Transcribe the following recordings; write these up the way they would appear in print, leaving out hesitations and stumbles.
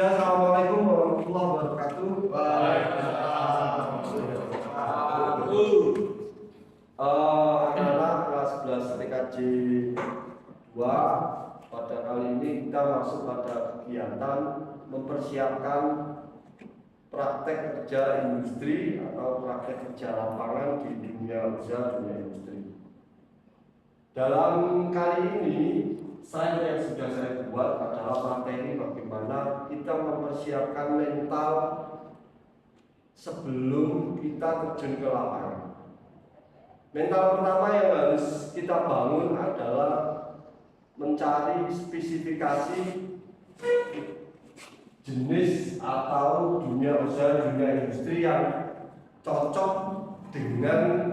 Assalamualaikum warahmatullahi wabarakatuh. Anak kelas 11 TKJ 2. Pada kali ini kita masuk pada kegiatan mempersiapkan praktek kerja industri atau praktek kerja lapangan di dunia usaha dunia industri. Dalam kali ini yang sudah saya buat adalah materi bagaimana kita mempersiapkan mental sebelum kita terjun ke lapangan. Mental pertama yang harus kita bangun adalah mencari spesifikasi jenis atau dunia usaha dunia industri yang cocok dengan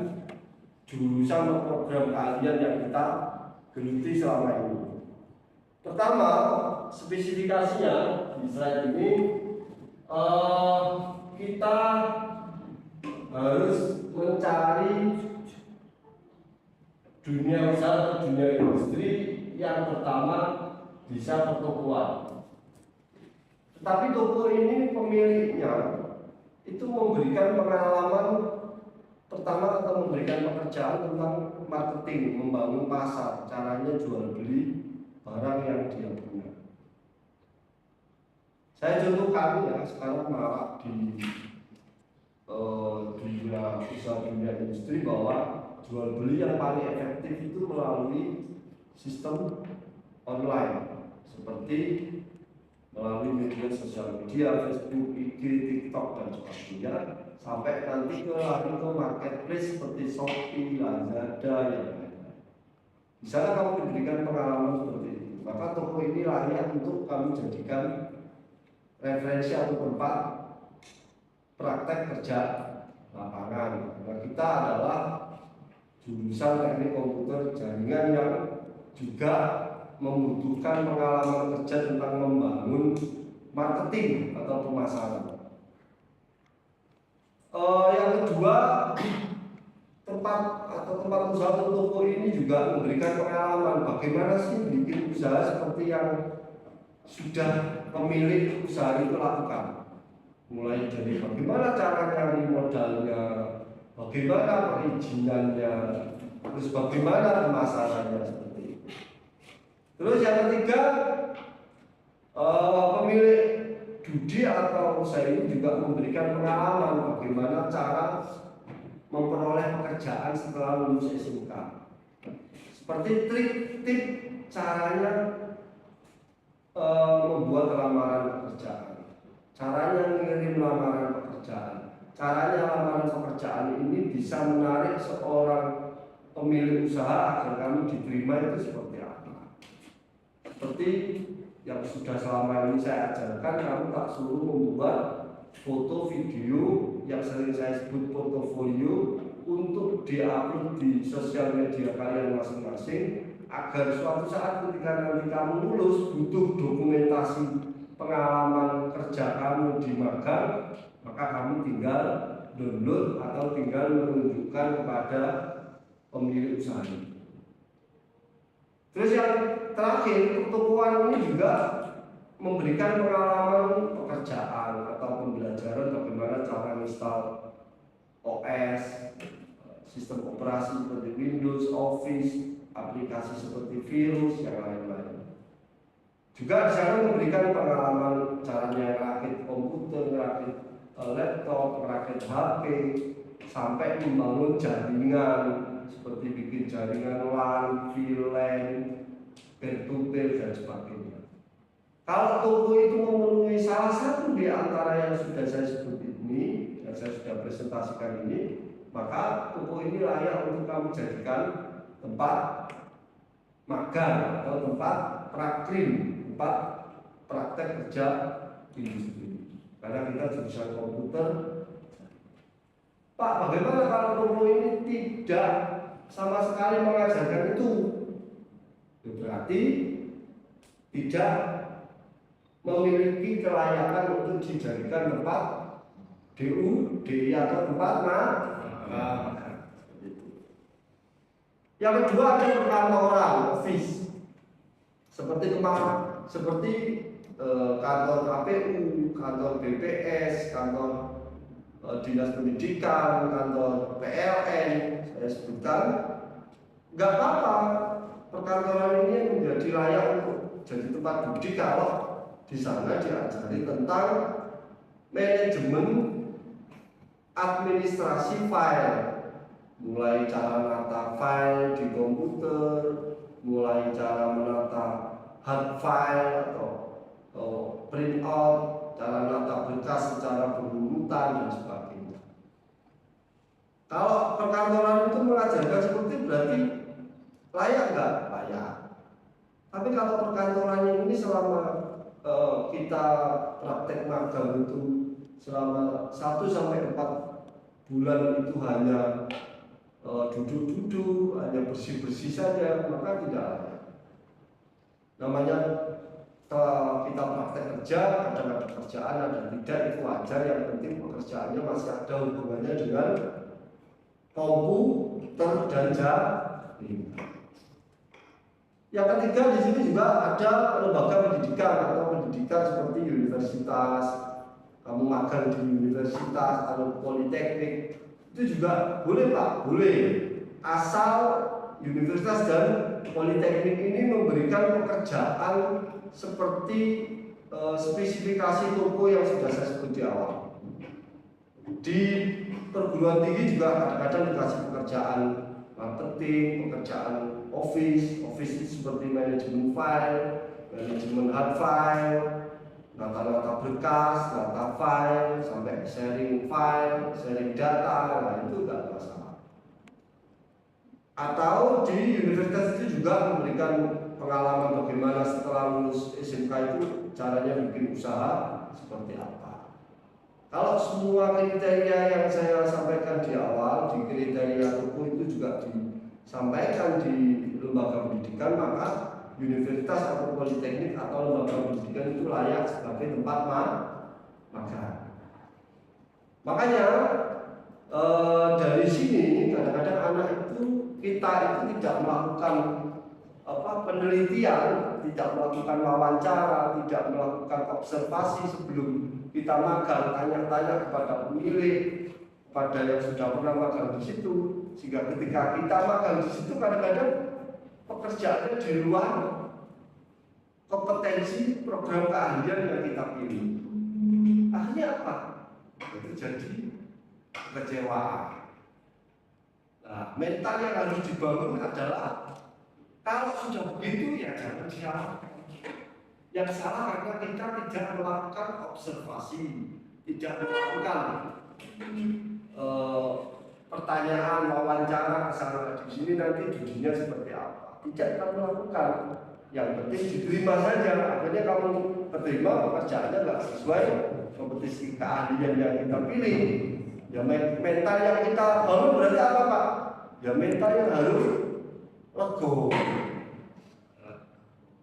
jurusan atau program kalian yang kita geluti selama ini. Pertama, spesifikasinya di slide ini kita harus mencari dunia usaha atau dunia industri yang pertama bisa pertokoan. Tetapi toko ini pemiliknya itu memberikan pengalaman pertama atau memberikan pekerjaan tentang marketing, membangun pasar, caranya jual beli barang yang dia punya. Saya contohkan ya, sekarang marak di dunia usaha dunia industri bahwa jual beli yang paling efektif itu melalui sistem online seperti melalui media sosial media, Facebook, IG, TikTok dan sebagainya, sampai nanti lari ke marketplace seperti Shopee, Lazada yang lain-lain. Di sana kamu diberikan pengalaman seperti itu, maka toko ini layak untuk kamu jadikan referensi atau tempat praktek kerja lapangan. Nah, kita adalah jurusan teknik komputer jaringan yang juga membutuhkan pengalaman kerja tentang membangun marketing atau pemasaran. Yang kedua, tempat usaha atau toko ini juga memberikan pengalaman bagaimana sih bikin usaha seperti yang sudah pemilik usaha itu lakukan. Mulai dari bagaimana cara nyari modalnya, bagaimana perizinannya, terus bagaimana pemasarannya seperti itu. Terus yang ketiga, pemilik judi atau usaha ini juga memberikan pengalaman bagaimana cara memperoleh pekerjaan setelah lulus SMK. Seperti trik-trik caranya membuat lamaran pekerjaan, caranya mengirim lamaran pekerjaan, caranya lamaran pekerjaan ini bisa menarik seorang pemilik usaha agar kamu diterima itu seperti apa. Seperti yang sudah selama ini saya ajarkan, kamu tak suruh membuat foto video yang sering saya sebut portofolio untuk diupload di sosial media kalian masing-masing, agar suatu saat ketika nanti kamu lulus butuh dokumentasi pengalaman kerja kamu di magang, maka kamu tinggal download atau tinggal menunjukkan kepada pemilik usaha. Terus yang terakhir, pertokoan ini juga memberikan pengalaman pekerjaan atau pembelajaran bagaimana cara install OS, sistem operasi seperti Windows, Office, aplikasi seperti virus, yang lain-lain. Juga di sana memberikan pengalaman caranya rakit komputer, rakit laptop, rakit HP, sampai membangun jaringan seperti bikin jaringan LAN, VLAN, peer-to-peer dan sebagainya. Kalau toko itu memenuhi salah satu di antara yang sudah saya sebut ini, yang saya sudah presentasikan ini, maka toko ini layak untuk kamu jadikan tempat magang atau tempat prakrim, tempat praktek kerja industri. Karena kita jurusan komputer. Pak, bagaimana kalau toko ini tidak sama sekali mengajarkan itu? Berarti tidak memiliki kelayakan untuk dijadikan tempat DU, DI atau tempat magang. Yang kedua ada perkantoran, office. Seperti kantor KPU, kantor BPS, kantor dinas pendidikan, kantor PLN, saya sebutkan, nggak apa-apa perkantoran ini menjadi layak untuk jadi tempat duduk kalau di sana diajari tentang manajemen administrasi file, mulai cara menata file di komputer, mulai cara menata hard file atau print out, cara menata berkas secara berurutan dan sebagainya. Kalau perkantoran itu mengajarkan seperti berarti layak nggak? Layak. Tapi kalau perkantorannya ini selama kita praktek magang itu selama 1-4 bulan itu hanya duduk-duduk, hanya bersih-bersih saja, maka tidak layak. Namanya kita praktek kerja, kadang ada kerjaan, ada tidak, itu wajar. Yang penting pekerjaannya masih ada hubungannya dengan komputer dan jaringan. Yang ketiga di sini juga ada lembaga pendidikan atau pendidikan seperti universitas. Kamu magang di universitas atau politeknik itu juga boleh Pak, boleh. Asal universitas dan politeknik ini memberikan pekerjaan seperti spesifikasi toko yang sudah saya sebut di awal. Di perguruan tinggi juga kadang-kadang dikasih pekerjaan marketing, pekerjaan office itu seperti manajemen file, manajemen hard file, nata-nata berkas, nata file, sampai sharing file, sharing data, nah itu tidak masalah. Atau di universitas itu juga memberikan pengalaman bagaimana setelah lulus SMK itu caranya bikin usaha seperti apa. Kalau semua kriteria yang saya sampaikan di awal, di kriteria toko itu juga disampaikan di lembaga pendidikan, maka universitas atau politeknik atau lembaga pendidikan itu layak sebagai tempat magang. Makanya dari sini kadang-kadang anak itu kita itu tidak melakukan penelitian, tidak melakukan wawancara, tidak melakukan observasi sebelum kita magang, tanya-tanya kepada pemilik, kepada yang sudah pernah magang di situ, sehingga ketika kita magang di situ kadang-kadang pekerjaannya di luar kompetensi program keahlian yang kita pilih. Akhirnya apa? Itu jadi kekecewaan. Nah, mental yang harus dibangun adalah kalau sudah begitu ya jangan disalahkan. Yang salah karena kita tidak melakukan observasi, tidak melakukan pertanyaan, wawancara kesana di sini nanti dudunya seperti apa. Tidak kita melakukan. Yang penting diterima saja. Akhirnya kamu terima pekerjaannya nggak sesuai kompetisi keahlian yang kita pilih. Ya mental yang kita bangun berarti apa Pak? Ya mental yang harus lego.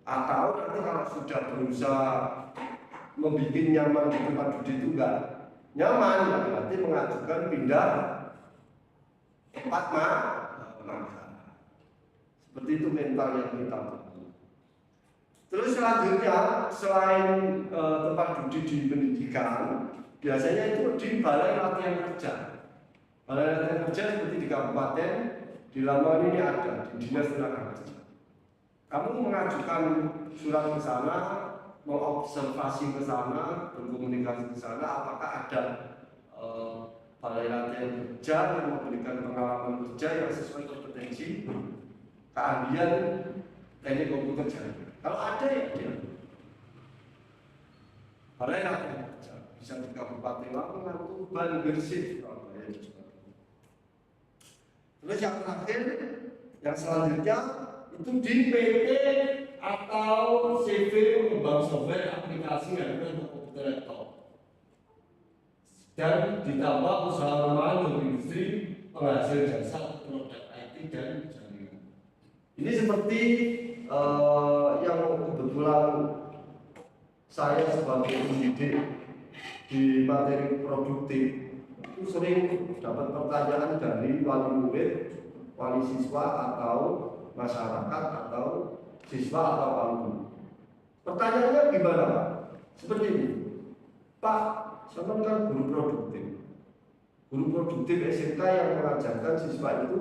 Atau nanti kalau sudah berusaha membuat nyaman di tempat duduk itu enggak nyaman, ya berarti mengajukan pindah tempat magang. Seperti itu mental yang kita bangun. Terus selanjutnya selain tempat duduk di pendidikan, biasanya itu di balai latihan kerja. Balai latihan kerja seperti di kabupaten, di Lamongan ini ada di Dinas Tenaga Kerja. Kamu mengajukan surat ke sana, mengobservasi ke sana, berkomunikasi ke sana, apakah ada balai latihan kerja yang memberikan pengalaman kerja yang sesuai kompetensi, keahlian, teknik komputer jaringan. Kalau ada ya dia. Balai latihan kerja bisa di Kabupaten Lamongan, Tuban, Gresik, Surabaya, dan sebagainya. Terus yang terakhir, yang selanjutnya itu di PT atau CV pengembang software aplikasi yang untuk komputer laptop dan ditambah usaha rumahan dan industri penghasil jasa produk IT dan jaringan. Ini seperti yang kebetulan saya sebagai pendidik di materi produktif itu sering dapat pertanyaan dari wali murid, wali siswa atau masyarakat atau siswa atau alumni. Pertanyaannya gimana Pak? Seperti ini, Pak, saya kan guru produktif. Guru produktif SMK yang mengajarkan siswa itu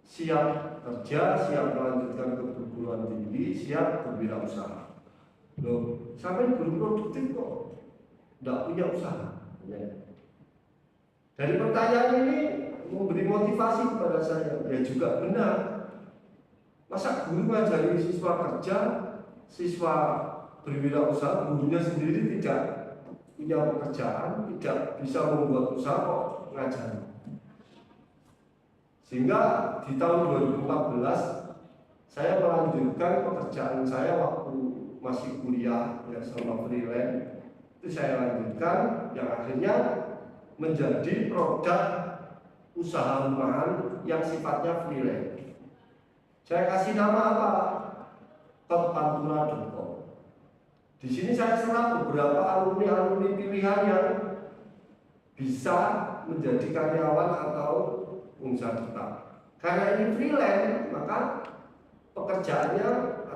siap kerja, siap melanjutkan ke perguruan tinggi, siap berwirausaha. Loh, sampai guru produktif kok tidak punya usaha? Ya. Dari pertanyaan ini memberi motivasi kepada saya, ya juga benar. Masa guru ngajari siswa kerja, siswa berwirausaha, gurunya sendiri tidak punya pekerjaan, tidak bisa membuat usaha kok ngajari. Sehingga di tahun 2014 saya melanjutkan pekerjaan saya waktu masih kuliah ya sama freelance, itu saya lanjutkan yang akhirnya menjadi produk usaha rumahan yang sifatnya freelance. Saya kasih nama apa? Pantura.com. Di sini saya serap beberapa alumni pilihan yang bisa menjadi karyawan atau pengusaha tetap. Karena ini freelance, maka pekerjaannya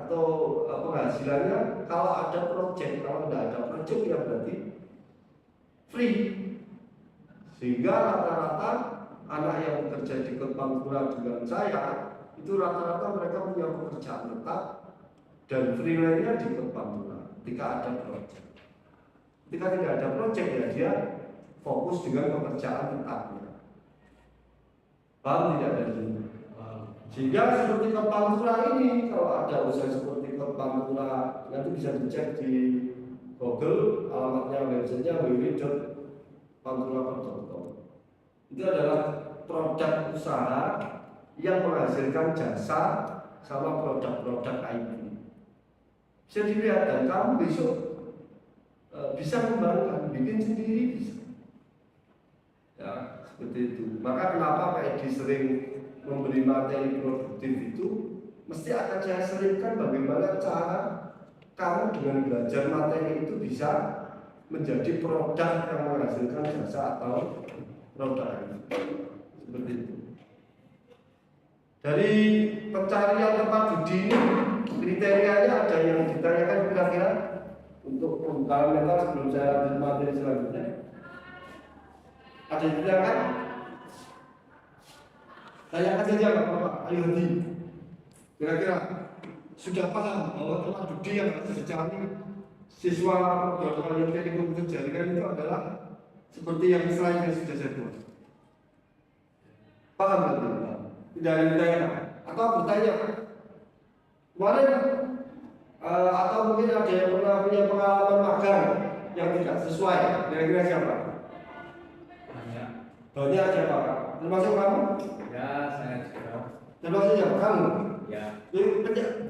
atau penghasilannya kalau ada project, kalau tidak ada project ya berarti free. Sehingga rata-rata anak yang bekerja di Pantura dengan saya itu rata-rata mereka punya pekerjaan tetap dan freelance-nya di Pantura. Ketika ada project, ketika tidak ada project ya dia fokus dengan pekerjaan tetapnya. Paham tidak dari sini? Sehingga seperti Pantura ini, kalau ada usaha seperti Pantura, nanti bisa dicek di Google, alamatnya websitenya www.pantura.com. Itu adalah produk usaha yang menghasilkan jasa sama produk-produk IT. Bisa dilihat dan kamu besok bisa mengembangkan, bikin sendiri bisa. Ya, seperti itu. Maka kenapa Pak Edi sering memberi materi produktif itu, mesti akan saya seringkan bagaimana cara kamu dengan belajar materi itu bisa menjadi produk yang menghasilkan jasa atau produk itu. Seperti itu. Dari pencarian tempat judi ini kriterianya ada yang ditanyakan kira-kira untuk pembukaan mental sebelum saya lanjut materi selanjutnya. Ada yang ditanyakan? Tanyakan saja Bapak Ayu Hadi. Kira-kira sudah paham bahwa tempat judi yang harus dicari siswa perguruan tinggi komputer jaringan itu adalah seperti yang slide yang sudah saya buat. Paham betul? Tidak ada yang ditanya atau bertanya kemarin atau mungkin ada yang pernah punya pengalaman magang yang tidak sesuai, kira-kira siapa? Banyak siapa? Termasuk kamu? Ya, saya juga. Termasuk siapa? Kamu? Ya.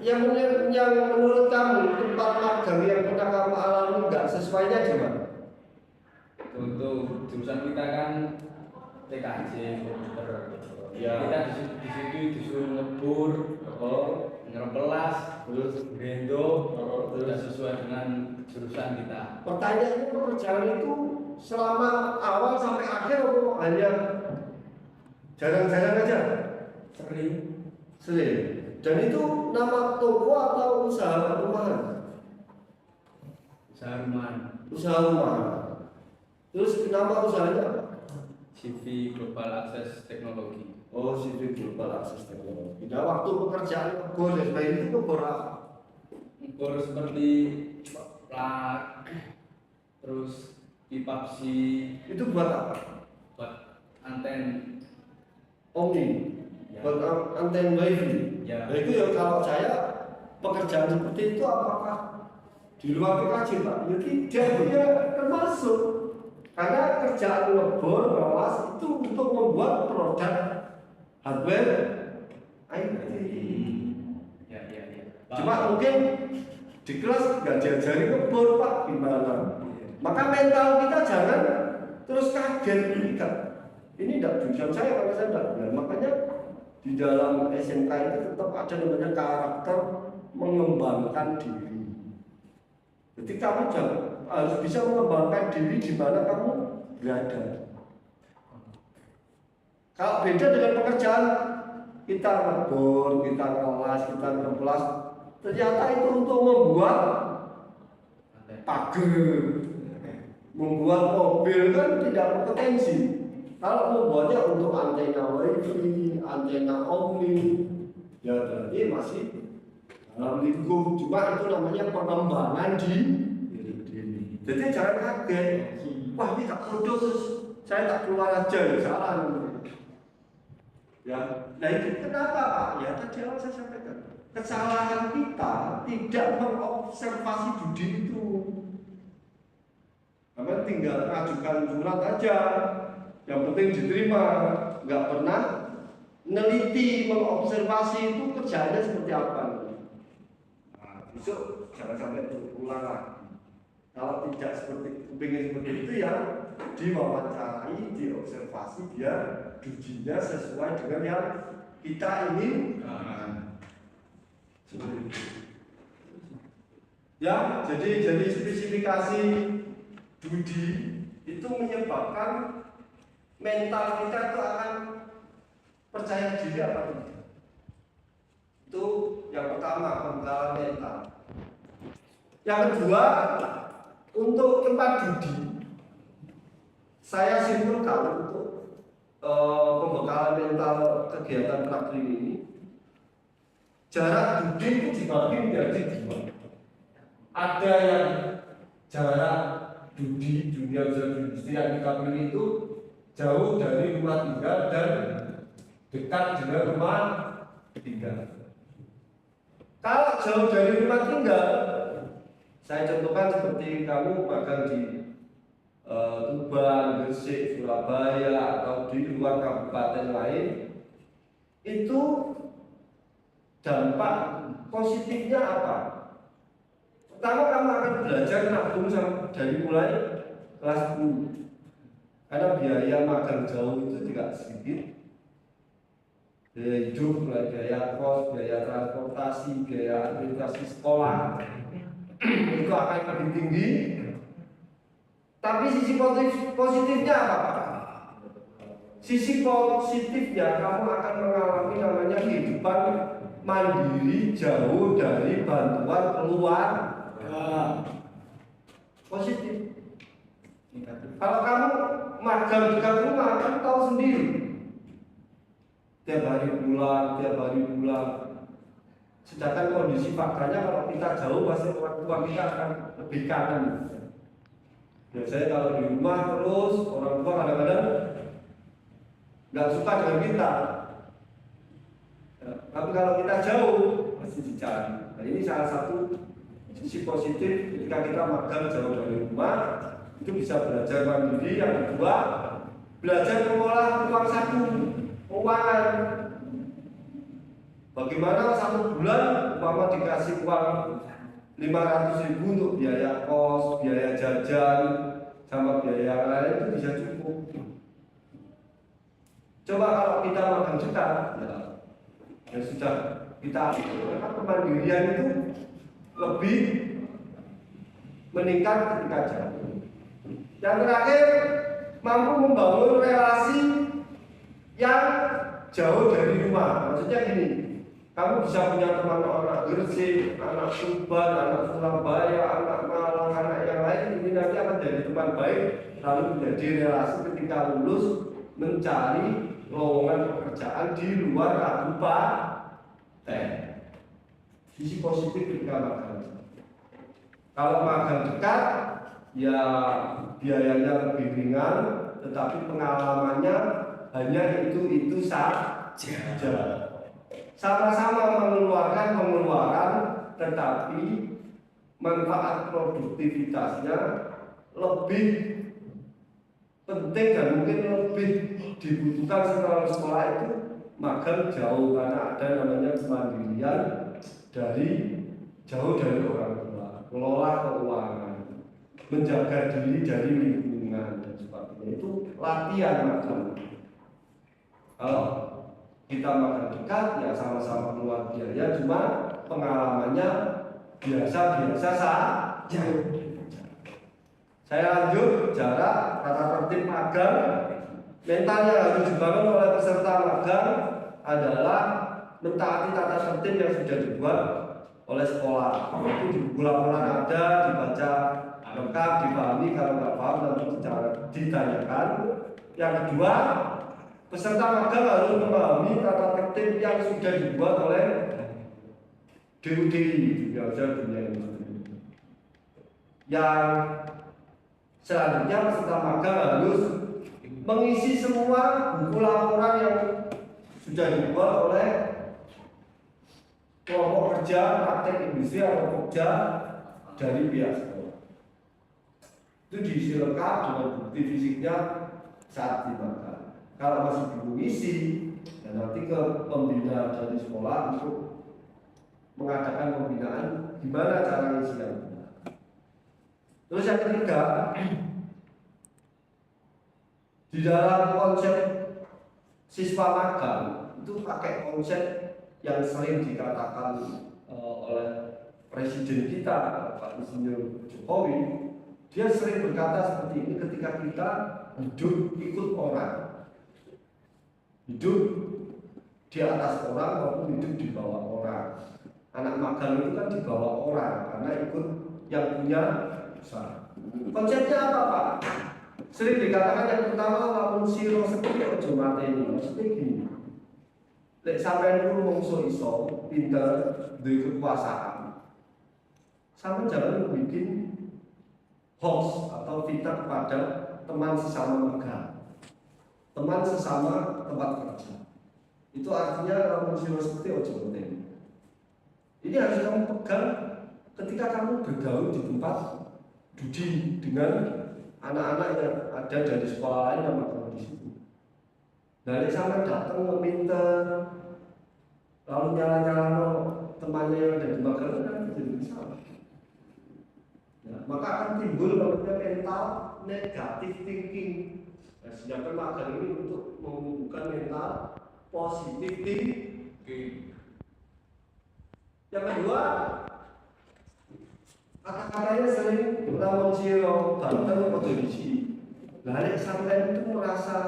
Yang menurut kamu tempat magang yang pernah kamu alami nggak sesuainya gimana? Untuk jurusan kita kan TKJ komputer. Ya. Kita di situ disuruh ngebur, ngerepelas, terus brendo, tidak sesuai dengan jurusan kita. Pertanyaannya pekerjaan itu selama awal sampai akhir atau hanya jarang-jarang aja? Sering. Dan itu nama toko atau usaha rumahan? Usaha rumahan. Usaha rumahan. Terus nama usahanya apa? CV Global Access Technology. Oh, CV Global Access Technology. Nah, waktu pekerjaan ngebor dan sebagainya itu ngebor apa? Ngebor seperti plak, terus pipa besi. Itu buat apa? Buat anten. Omni. Ya. Buat anten wifi. Ya. Nah, itu ya kalau saya pekerjaan seperti itu apakah di luar PKJ Pak? Ya tidak, ya termasuk. Karena kerjaan ngebor, ngawas itu untuk membuat produk hardware IT. Ya. Cuma mungkin di kelas nggak diajari ngebor Pak, gimana? Maka mental kita jangan terus kaget ini tidak jurusan saya karena saya tidak benar. Makanya di dalam SMK itu tetap ada namanya karakter mengembangkan diri. Jadi kamu harus bisa mengembangkan diri di mana kamu berada. Kalau beda dengan pekerjaan, kita ngebor, kita ngelas, kita ngepelas, ternyata itu untuk membuat pagar, membuat mobil kan tidak berpotensi. Kalau membuatnya untuk antena wifi, antena omni, ya berarti masih dalam lingkup. Cuma itu namanya pengembangan di diri. Jadi jangan kaget. Wah ini tak produk terus saya tak keluar aja ya salah. Ya, nah itu kenapa Pak? Ya tadi awal saya sampaikan kesalahan kita tidak mengobservasi budi itu. Karena tinggal mengajukan surat aja, yang penting diterima, nggak pernah meneliti, mengobservasi itu kerjanya seperti apa. Nah, besok jangan sampai berulang lagi. Kalau tidak ingin seperti itu ya diwawancarai, diobservasi dia dujinya sesuai dengan yang kita ingin. Ya, jadi spesifikasi Dudi itu menyebabkan mental kita itu akan percaya diri apa tidak. Itu yang pertama, pembekalan mental. Yang kedua, untuk tempat Dudi, saya simpulkan untuk pembekalan mental kegiatan praktik ini, jarak Dudi itu dibagi menjadi dua. Ada yang jarak Dudi dunia usaha industri yang kita pilih itu jauh dari rumah tinggal dan dekat dengan rumah tinggal. Kalau jauh dari rumah tinggal, saya contohkan seperti kamu magang di Tuban, Gresik, Surabaya atau di luar kabupaten lain, itu dampak positifnya apa? Pertama kamu akan belajar nabung dari mulai kelas 10. Karena biaya magang jauh itu tidak sedikit. Biaya hidup, mulai biaya kos, biaya transportasi, biaya administrasi sekolah itu akan lebih tinggi. Tapi sisi positifnya apa Pak? Sisi positifnya kamu akan mengalami namanya kehidupan mandiri jauh dari bantuan keluarga. Positif. Kalau kamu magang dekat rumah kan tahu sendiri. Tiap hari pulang. Sedangkan kondisi faktanya kalau kita jauh pasti orang tua kita akan lebih kangen. Biasanya kalau di rumah terus orang tua kadang-kadang nggak suka dengan kita. Tapi kalau kita jauh pasti dicari. Nah ini salah satu sisi positif ketika kita magang jauh dari rumah, itu bisa belajar mandiri. Yang kedua, belajar mengolah uang saku, keuangan. Bagaimana satu bulan umpama dikasih uang 500.000 untuk biaya kos, biaya jajan, sama biaya lain itu bisa cukup. Coba kalau kita makan dekat, ya sudah kita kemandirian itu lebih meningkat ketika jauh. Yang terakhir, mampu membangun relasi yang jauh dari rumah. Maksudnya gini, kamu bisa punya teman anak Gresik, anak Tuban, anak Surabaya, anak Malang, anak yang lain. Ini nanti akan jadi teman baik, lalu menjadi relasi ketika lulus mencari lowongan pekerjaan di luar kabupaten. Sisi positif ketika magang. Kalau magang dekat, ya biayanya lebih ringan, tetapi pengalamannya hanya itu saja. Sama-sama mengeluarkan pengeluaran, tetapi manfaat produktivitasnya lebih penting dan mungkin lebih dibutuhkan setelah sekolah itu magang jauh, karena ada namanya kemandirian dari jauh dari orang tua, kelola keuangan, menjaga diri dari lingkungan dan sebagainya. Itu latihan magang. Kalau kita makan dekat ya sama-sama keluar biaya, cuma pengalamannya biasa-biasa saja. Saya lanjut, jarak, tata tertib magang. Mental yang harus dibangun oleh peserta magang adalah mentaati tata tertib yang sudah dibuat oleh sekolah. Itu di buku laporan ada, dibaca lengkap dipahami, kalau nggak paham nanti ditanyakan. Yang kedua, peserta magang harus memahami tata tertib yang sudah dibuat oleh DUDI, Dunia Usaha Dunia Industri. Yang selanjutnya, peserta magang harus mengisi semua buku laporan yang sudah dibuat oleh kelompok kerja praktek industri atau kerja dari pihak sekolah. Itu diisi lengkap dengan bukti fisiknya saat di magang. Kalau masih belum isi, dan nanti ke pembina dari sekolah untuk mengadakan pembinaan gimana cara isinya. Terus yang ketiga, di dalam konsep siswa magang itu pakai konsep yang sering dikatakan oleh Presiden kita, Pak Insinyur Jokowi. Dia sering berkata seperti ini, ketika kita hidup ikut orang, hidup di atas orang maupun hidup di bawah orang. Anak magang itu kan di bawah orang karena ikut yang punya usaha. Konsepnya apa, Pak? Sering dikatakan yang pertama, lamun siro seperti ojo mateni. Maksudnya gini, lek sampean ku mungsu iso pinter duwe kekuasaan, sampean jangan bikin hoax atau fitnah kepada teman sesama magang, teman sesama tempat kerja. Itu artinya lamun siro seperti ojo mateni. Ini harus kamu pegang ketika kamu bergaul di tempat judi dengan anak-anak yang ada dari sekolah lain yang magang di situ. Dari sampai datang meminta, lalu nyala-nyala temannya yang ada di magang kan jadi salah. Nah, maka akan timbul namanya mental negatif thinking. Nah, sedangkan magang ini untuk menumbuhkan mental positif thinking. Yang kedua, kata-katanya sering lamun siro banten atau dici. Lalu sampai itu merasa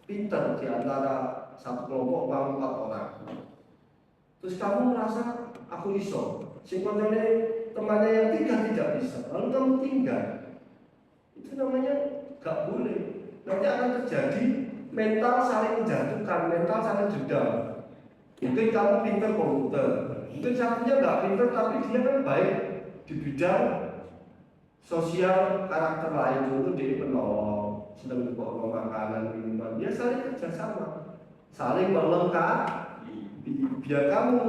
pintar di antara satu kelompok mau 4 orang. Terus kamu merasa aku iso, temannya yang 3 tidak bisa, lalu kamu tinggal. Itu namanya gak boleh. Nanti akan terjadi mental saling menjatuhkan, mental saling dendam. Mungkin kamu pintar komputer, mungkin satunya gak pintar tapi dia kan baik di bidang sosial karakter lain, itu dia penolong, sedang bawa makanan, minuman, dia saling kerjasama, saling melengkapi, biar kamu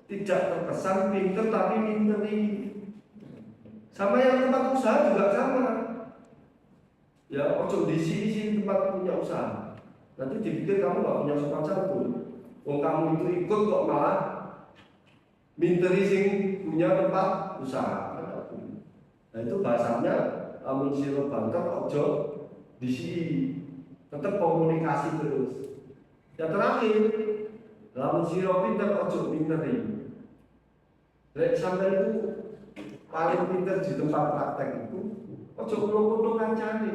tidak terkesan pinter tapi minteri. Sama yang tempat usaha juga sama. Ya, ojo diisi tempat punya usaha. Nanti dipikir kamu gak punya sopan santun. Wong kamu itu ikut kok malah minteri sing punya tempat usaha. Nah itu bahasanya amun siro banter ojo disi, tetap komunikasi terus. Yang terakhir, amun siro pinter ojo minteri. Lek sampai itu paling pinter di tempat praktek itu ojo kulo-kulo kancane.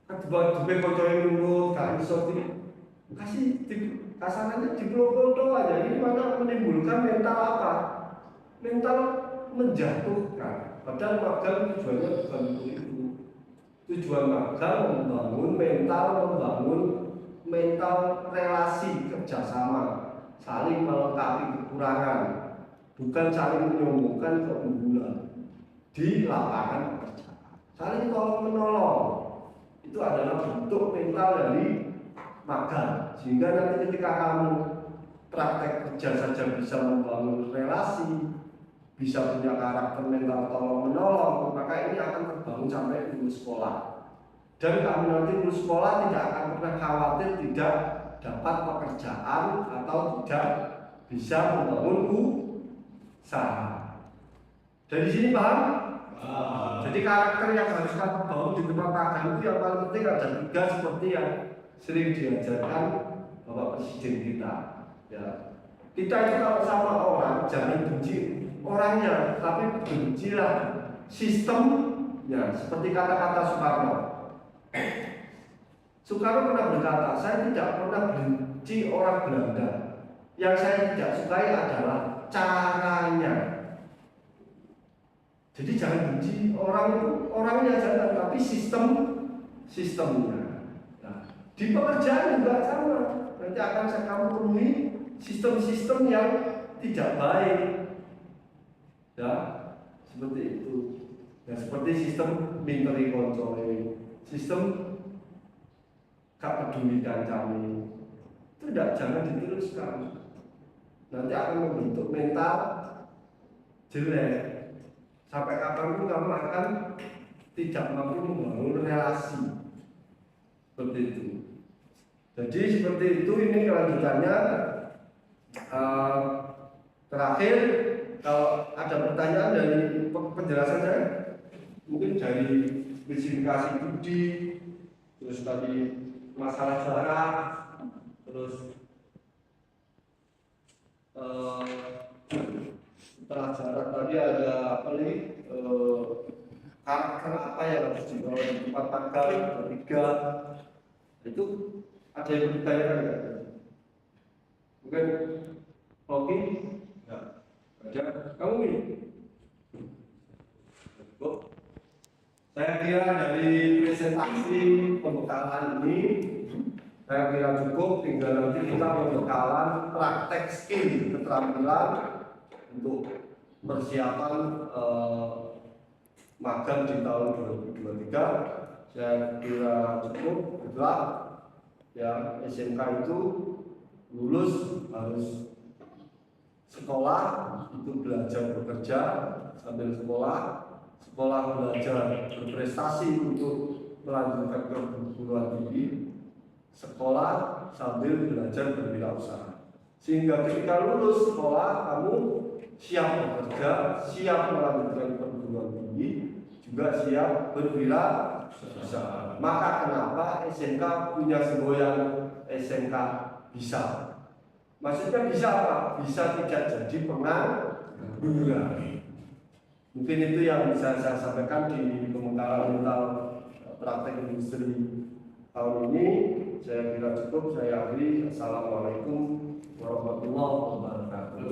Kedua kocoke nurut gak iso kasih kasarannya dipeluk-peluk aja. Ini mana menimbulkan mental apa? Mental menjatuhkan. Padahal magang tujuannya bukan untuk itu. Tujuan magang membangun mental relasi kerjasama, saling melengkapi kekurangan, bukan saling menyombongkan keunggulan di lapangan pekerjaan. Saling tolong menolong itu adalah bentuk mental dari magang. Sehingga nanti ketika kamu praktek kerja saja bisa membangun relasi, bisa punya karakter mental tolong menolong, maka ini akan terbangun sampai lulus sekolah. Dan kamu nanti lulus sekolah tidak akan pernah khawatir tidak dapat pekerjaan atau tidak bisa membangun usaha. Dari sini paham? Jadi karakter yang harus kamu bangun di tempat magang itu yang paling penting ada 3 seperti yang sering diajarkan Bapak Presiden kita. Ya. Kita itu kalau sama orang jangan benci orangnya, tapi bencilah sistemnya. Seperti kata-kata Soekarno. Soekarno pernah berkata, saya tidak pernah benci orang Belanda. Yang saya tidak sukai adalah caranya. Jadi jangan benci orang itu, orangnya jangan, tapi sistemnya. Nah, di pekerjaan juga sama. Nanti akan kamu temui sistem-sistem yang tidak baik, ya seperti itu. Ya seperti sistem minteri kontrol, sistem gak peduli kami, itu tidak, jangan diteruskan. Nanti akan membentuk mental jelek. Sampai kapanpun kamu akan tidak mampu membangun relasi seperti itu. Jadi seperti itu, ini kelanjutannya. Terakhir, kalau ada pertanyaan dari penjelasan saya, mungkin dari spesifikasi budi, terus tadi masalah jarak, terus setelah jarak tadi ada apa nih, karakter apa yang harus dibawa di tempat magang, ketiga itu ada yang bertanya nggak? Mungkin Oke, ya, ada kamu ini. Saya kira dari presentasi pembekalan ini, saya kira cukup. Tinggal nanti kita pembekalan praktek skill keterampilan untuk persiapan magang di tahun 2023. Saya kira cukup. Itulah ya, SMK itu lulus harus sekolah, itu belajar bekerja sambil sekolah, sekolah belajar berprestasi untuk melanjutkan ke perguruan tinggi, sekolah sambil belajar berwirausaha. Sehingga ketika lulus sekolah kamu siap bekerja, siap melanjutkan perguruan tinggi, juga siap berwirausaha. Maka kenapa SMK punya semboyan SMK bisa? Maksudnya bisa apa? Bisa tidak jadi pengangguran. Mungkin itu yang bisa saya sampaikan di pembekalan mental praktek industri tahun ini. Saya kira cukup. Saya akhiri. Assalamualaikum warahmatullahi wabarakatuh.